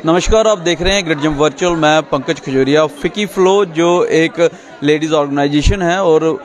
नमस्कार, आप देख रहे हैं ग्रेट जंप वर्चुअल। मैं पंकज खजूरिया। फिकी फ्लो जो एक लेडीज़ ऑर्गेनाइजेशन है, और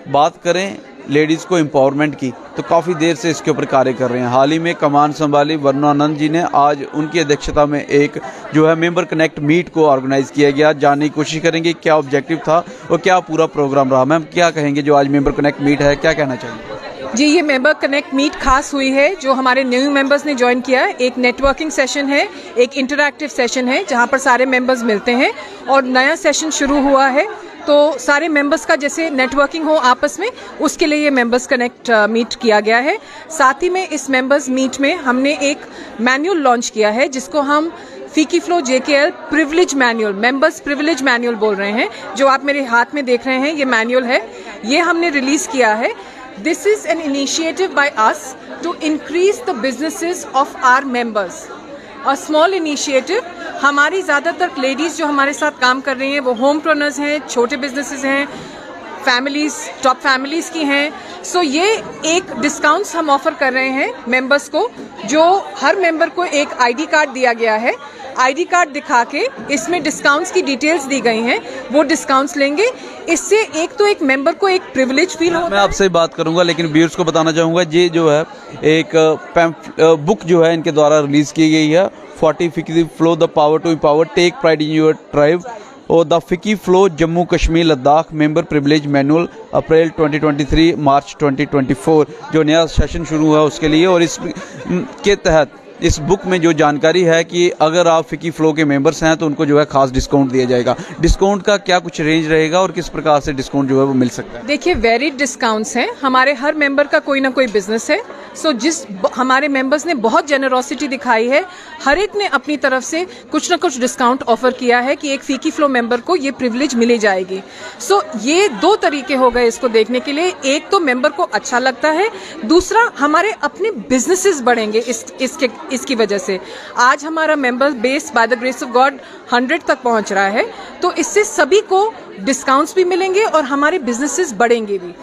बात करें लेडीज़ को एम्पावरमेंट की तो काफ़ी देर से इसके ऊपर कार्य कर रहे हैं। हाल ही में कमान संभाली वरुणा आनंद जी ने, आज उनकी अध्यक्षता में एक जो है मेंबर कनेक्ट मीट को ऑर्गेनाइज़ किया गया। जानने की कोशिश करेंगे क्या ऑब्जेक्टिव था और क्या पूरा प्रोग्राम रहा। मैम क्या कहेंगे, जो आज मेंबर कनेक्ट मीट है, क्या कहना चाहिए? जी, ये मेंबर कनेक्ट मीट खास हुई है जो हमारे न्यू मेंबर्स ने ज्वाइन किया है। एक नेटवर्किंग सेशन है, एक इंटरैक्टिव सेशन है जहां पर सारे मेंबर्स मिलते हैं, और नया सेशन शुरू हुआ है तो सारे मेंबर्स का जैसे नेटवर्किंग हो आपस में, उसके लिए ये मेंबर्स कनेक्ट मीट किया गया है। साथ ही में इस मेंबर्स मीट में हमने एक मैनुअल लॉन्च किया है जिसको हम फीकी flow JKL privilege manual, members privilege manual बोल रहे हैं। जो आप मेरे हाथ में देख रहे हैं ये मैनुअल है, ये हमने रिलीज किया है। This is an initiative by us to increase the businesses of our members. A small initiative. हमारी ज़्यादातर लेडीज़ जो हमारे साथ काम कर रही हैं वो होम प्रोनर्स हैं, छोटे बिजनेसेस हैं, फैमिलीज़, टॉप फैमिलीज़ की हैं। सो ये एक डिस्काउंट्स हम ऑफर कर रहे हैं मेंबर्स को, जो हर मेंबर को एक ID कार्ड दिया गया है। ID कार्ड दिखा के इसमें डिस्काउंट्स की डिटेल्स दी गई हैं, वो डिस्काउंट्स लेंगे। इससे एक तो एक मेंबर को एक प्रिविलेज फील होगा। मैं आपसे बात करूंगा, लेकिन व्यूअर्स को बताना चाहूँगा ये जो है एक बुक जो है इनके द्वारा रिलीज़ की गई है, 40 FICCI FLO the power to empower, take pride in your tribe, और the FICCI FLO Jammu Kashmir Ladakh member privilege manual, April 2023 March 2024 जो नया सेशन शुरू हुआ उसके लिए। और इसके तहत इस बुक में जो जानकारी है कि अगर आप फिकी फ्लो के मेंबर्स हैं तो उनको जो है खास डिस्काउंट दिया जाएगा। डिस्काउंट का क्या कुछ रेंज रहेगा और किस प्रकार से डिस्काउंट जो है वो मिल सकता है? देखिए, वेरिड डिस्काउंट्स हैं। हमारे हर मेंबर का कोई ना कोई बिजनेस है। सो हमारे मेंबर्स ने बहुत जेनरोसिटी दिखाई है, हर एक ने अपनी तरफ से कुछ ना कुछ डिस्काउंट ऑफर किया है कि एक फीकी फ्लो मेंबर को ये प्रिविलेज मिली जाएगी। सो ये दो तरीके हो गए इसको देखने के लिए। एक तो मेंबर को अच्छा लगता है, दूसरा हमारे अपने बिजनेसेस बढ़ेंगे इसकी वजह से। आज हमारा member base by the grace of God 100 तक पहुंच रहा है, तो इससे सभी को डिस्काउंट्स भी मिलेंगे और हमारे बिजनेसेस बढ़ेंगे भी।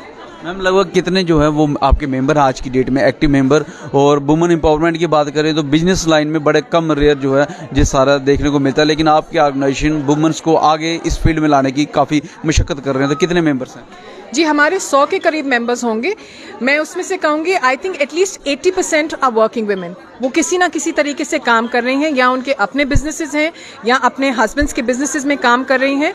मैम लगभग कितने जो है वो आपके मेंबर आज की डेट में एक्टिव मेंबर? और वुमेन एम्पावरमेंट की बात करें तो बिजनेस लाइन में बड़े कम रेयर जो है ये सारा देखने को मिलता है, लेकिन आपकी ऑर्गेनाइजेशन वुमेन्स को आगे इस फील्ड में लाने की काफ़ी मशक्कत कर रहे हैं, तो कितने मेंबर्स हैं? जी, हमारे 100 के करीब मेंबर्स होंगे। मैं उसमें से कहूँगी I think at least 80% are working women. वो किसी ना किसी तरीके से काम कर रही हैं, या उनके अपने बिजनेसेस हैं या अपने हस्बैंड्स के बिजनेसेस में काम कर रही हैं।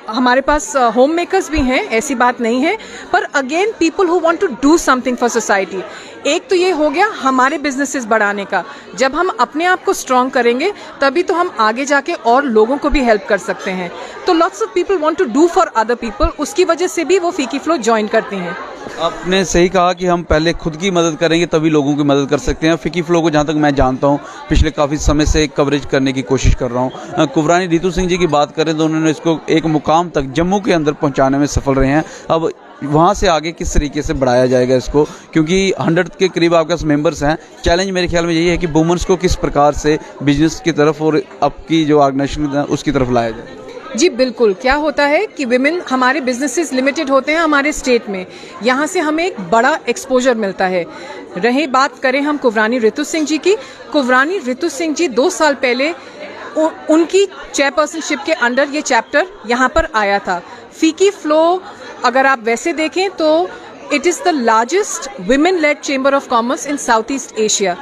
हमारे पास होम मेकर्स भी हैं, ऐसी बात नहीं है, पर again people who want to do something for society. एक तो ये हो गया हमारे बिजनेसेस बढ़ाने का। जब हम अपने आप को स्ट्रॉन्ग करेंगे तभी तो हम आगे जाके और लोगों को भी हेल्प कर सकते हैं। तो lots of people want to do for other people, उसकी वजह से भी वो फीकी फ्लो ज्वाइन करती हैं। आपने सही कहा कि हम पहले खुद की मदद करेंगे तभी लोगों की मदद कर सकते हैं। फिकी फ्लो को जहाँ तक मैं जानता हूँ पिछले काफ़ी समय से कवरेज करने की कोशिश कर रहा हूँ। कुबरानी रितु सिंह जी की बात करें तो उन्होंने इसको एक मुकाम तक जम्मू के अंदर पहुँचाने में सफल रहे हैं। अब वहाँ से आगे किस तरीके से बढ़ाया जाएगा इसको, क्योंकि 100 के करीब आपके पास मेंबर्स हैं। चैलेंज मेरे ख्याल में यही है कि वुमेन्स को किस प्रकार से बिजनेस की तरफ और आपकी जो ऑर्गेनाइजेशन है उसकी तरफ लाया जाए। जी बिल्कुल, क्या होता है कि विमेन, हमारे बिजनेसेस लिमिटेड होते हैं हमारे स्टेट में, यहाँ से हमें एक बड़ा एक्सपोजर मिलता है। रही बात करें हम कुबरानी रितु सिंह जी की, कुबरानी रितु सिंह जी 2 साल पहले उनकी चेयरपर्सनशिप के अंडर ये चैप्टर यहाँ पर आया था। फीकी फ्लो अगर आप वैसे देखें तो it is the largest women led chamber of commerce in South East Asia.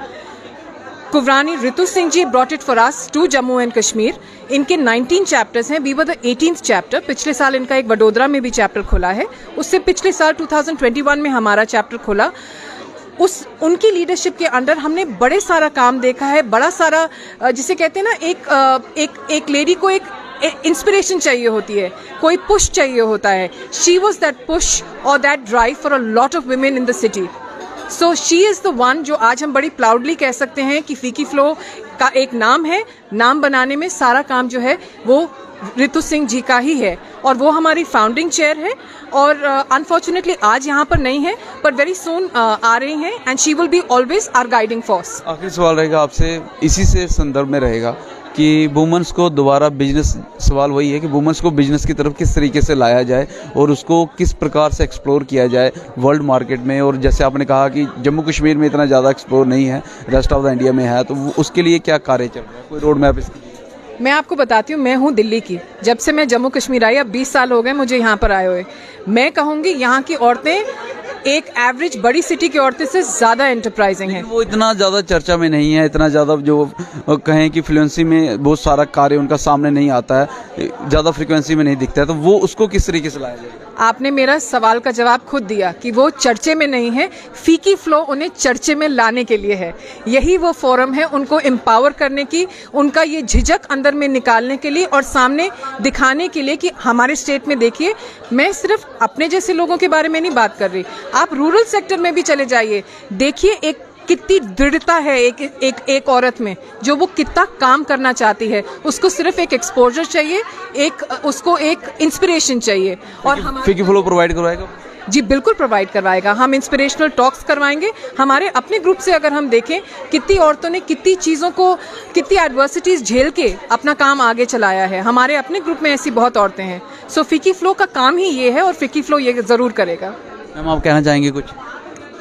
Kubrani Ritu Singh ji brought it for us to Jammu and Kashmir. इनके 19 चैप्टर्स हैं, we were the 18th chapter. पिछले साल इनका एक वडोदरा में भी चैप्टर खुला है, उससे पिछले साल 2021 में हमारा चैप्टर खुला। उनकी लीडरशिप के अंडर हमने बड़े सारा काम देखा है। बड़ा सारा जिसे कहते हैं ना, एक लेडी को एक इंस्पिरेशन चाहिए होती है, कोई पुश चाहिए होता है। शी वॉज दैट पुश और that drive for a lot of women in the city. So she is the one जो आज हम बड़ी प्राउडली कह सकते हैं कि फीकी फ्लो का एक नाम है। नाम बनाने में सारा काम जो है वो रितु सिंह जी का ही है, और वो हमारी फाउंडिंग चेयर है। और अनफॉर्चुनेटली आज यहाँ पर नहीं है, पर वेरी सून आ रही हैं, and she will be always our guiding force. आखिरी सवाल रहेगा आपसे, इसी से संदर्भ में रहेगा कि वुमेंस को दोबारा बिजनेस, सवाल वही है कि वुमेंस को बिजनेस की तरफ किस तरीके से लाया जाए और उसको किस प्रकार से एक्सप्लोर किया जाए वर्ल्ड मार्केट में। और जैसे आपने कहा कि जम्मू कश्मीर में इतना ज़्यादा एक्सप्लोर नहीं है, रेस्ट ऑफ द इंडिया में है, तो उसके लिए क्या कार्य चल रहा है, कोई रोड मैप इसकी? मैं आपको बताती हूँ, मैं हूँ दिल्ली की। जब से मैं जम्मू कश्मीर आई, अब 20 साल हो गए मुझे यहाँ पर आए हुए। मैं कहूँगी यहाँ की औरतें एक एवरेज बड़ी सिटी की औरतें से ज़्यादा एंटरप्राइजिंग हैं। वो इतना ज़्यादा चर्चा में नहीं है, इतना ज़्यादा जो कहें कि फ्लुएंसी में बहुत सारा कार्य उनका सामने नहीं आता है, ज़्यादा फ्रिक्वेंसी में नहीं दिखता है, तो वो उसको किस तरीके से लाया जाएगा? आपने मेरा सवाल का जवाब खुद दिया कि वो चर्चे में नहीं है। फीकी फ्लो उन्हें चर्चे में लाने के लिए है। यही वो फोरम है उनको एम्पावर करने की, उनका ये झिझक अंदर में निकालने के लिए और सामने दिखाने के लिए कि हमारे स्टेट में देखिए, मैं सिर्फ अपने जैसे लोगों के बारे में नहीं बात कर रही, आप रूरल सेक्टर में भी चले जाइए, देखिए एक कितनी दृढ़ता है एक औरत में, जो वो कितना काम करना चाहती है। उसको सिर्फ एक एक्सपोजर चाहिए, उसको एक इंस्पिरेशन चाहिए। और हम फीकी फ्लो प्रोवाइड करवाएगा? जी बिल्कुल प्रोवाइड करवाएगा। हम इंस्पिरेशनल टॉक्स करवाएंगे। हमारे अपने ग्रुप से अगर हम देखें, कितनी औरतों ने कितनी चीज़ों को, कितनी एडवर्सिटीज़ झेल के अपना काम आगे चलाया है। हमारे अपने ग्रुप में ऐसी बहुत औरतें हैं। सो फीकी फ्लो का काम ही ये है और फीकी फ्लो ये ज़रूर करेगा। मैम, आप कहना चाहेंगे कुछ?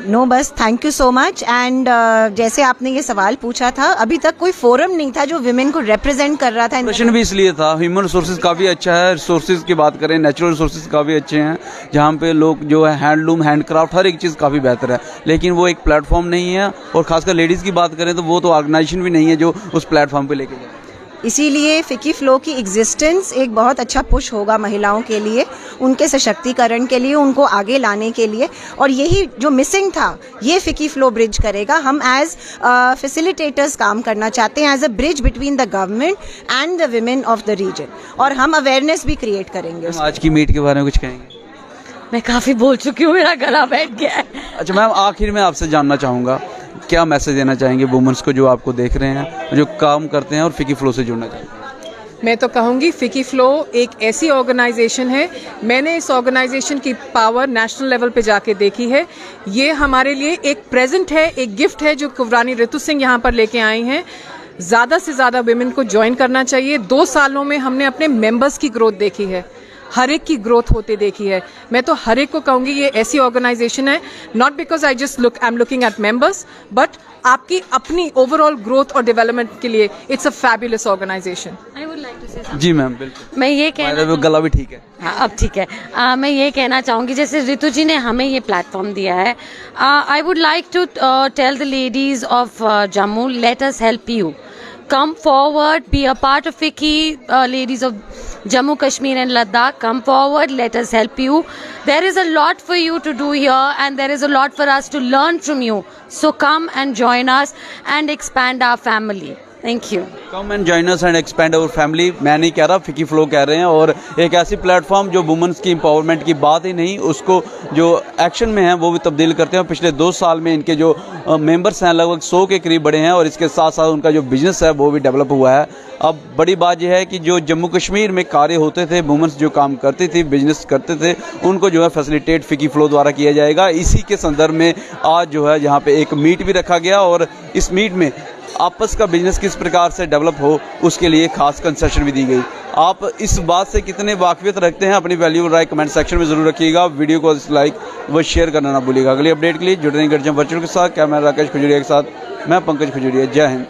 नो, बस thank you so much. And जैसे आपने ये सवाल पूछा था, अभी तक कोई फोरम नहीं था जो विमेन को रिप्रेजेंट कर रहा था। प्रश्न भी इसलिए था, ह्यूमन रिसोर्सेज काफ़ी अच्छा है, रिसोर्सेज की बात करें, नेचुरल रिसोर्सेज काफ़ी अच्छे हैं, जहाँ पे लोग जो है हैंडलूम, हैंडक्राफ्ट, हर एक चीज़ काफ़ी बेहतर है, लेकिन वो एक प्लेटफॉर्म नहीं है। और खासकर लेडीज़ की बात करें तो वो तो ऑर्गेनाइजेशन भी नहीं है जो उस प्लेटफॉर्म पे लेके जाए। इसीलिए फिकी फ्लो की एग्जिस्टेंस एक बहुत अच्छा पुश होगा महिलाओं के लिए, उनके सशक्तिकरण के लिए, उनको आगे लाने के लिए। और यही जो मिसिंग था, ये फिकी फ्लो ब्रिज करेगा। हम एज फैसिलिटेटर्स काम करना चाहते हैं, as a bridge between the government and the women of the region, और हम अवेयरनेस भी क्रिएट करेंगे। आज की मीट के बारे में कुछ कहेंगे? मैं काफ़ी बोल चुकी हूँ, मेरा गला बैठ गया है। अच्छा मैम, आखिर में आपसे जानना चाहूँगा, क्या मैसेज देना चाहेंगे वुमेन्स को जो आपको देख रहे हैं, जो काम करते हैं और फिकी फ्लो से जुड़ना चाहते हैं? मैं तो कहूँगी फिकी फ्लो एक ऐसी ऑर्गेनाइजेशन है, मैंने इस ऑर्गेनाइजेशन की पावर नेशनल लेवल पे जाके देखी है। ये हमारे लिए एक प्रेजेंट है, एक गिफ्ट है जो कुंवरानी रितु सिंह यहाँ पर लेके आई हैं। ज़्यादा से ज़्यादा विमेन को ज्वाइन करना चाहिए। 2 सालों में हमने अपने मेंबर्स की ग्रोथ देखी है, हर एक की ग्रोथ होते देखी है। मैं तो हर एक को कहूँगी ये ऐसी ऑर्गेनाइजेशन है, not because I am looking at members, but आपकी अपनी ओवरऑल ग्रोथ और डेवलपमेंट के लिए it's a fabulous organization. I would like to say something. जी मैम, बिल्कुल। मैं ये कहना, गला भी ठीक है। हाँ अब ठीक है। मैं ये कहना चाहूँगी, जैसे रितु जी ने हमें ये प्लेटफॉर्म दिया है, I would like to tell the ladies of Jammu, let us help you, come forward, be a part of FICCI, ladies of Jammu, Kashmir and Ladakh, come forward, let us help you. There is a lot for you to do here and there is a lot for us to learn from you. So come and join us and expand our family. Thank you. Come and join us and expand our family. मैं नहीं कह रहा, फिकी flow कह रहे हैं। और एक ऐसी प्लेटफॉर्म जो वुमेन्स की एम्पावरमेंट की बात ही नहीं, उसको जो एक्शन में है वो भी तब्दील करते हैं। पिछले 2 साल में इनके जो मेंबर्स हैं लगभग 100 के करीब बढ़े हैं, और इसके साथ साथ उनका जो बिजनेस है वो भी डेवलप हुआ है। अब बड़ी बात यह है कि जो जम्मू कश्मीर में कार्य होते थे, वुमेन्स जो काम करती थी, बिजनेस करते थे, उनको जो है फैसिलिटेट फिकी फ्लो द्वारा किया जाएगा। इसी के संदर्भ में आज जो है यहाँ पे एक मीट भी रखा गया, और इस मीट में आपस का बिजनेस किस प्रकार से डेवलप हो उसके लिए खास कंसेशन भी दी गई। आप इस बात से कितने वाकफियत रखते हैं, अपनी वैल्यू राय कमेंट सेक्शन में ज़रूर रखिएगा। वीडियो को लाइक व शेयर करना ना भूलिएगा। अगली अपडेट के लिए जुड़े रहें गर्जन वर्चुअल के साथ। कैमरा राकेश खजूरिया के साथ मैं पंकज खजूरिया। जय हिंद।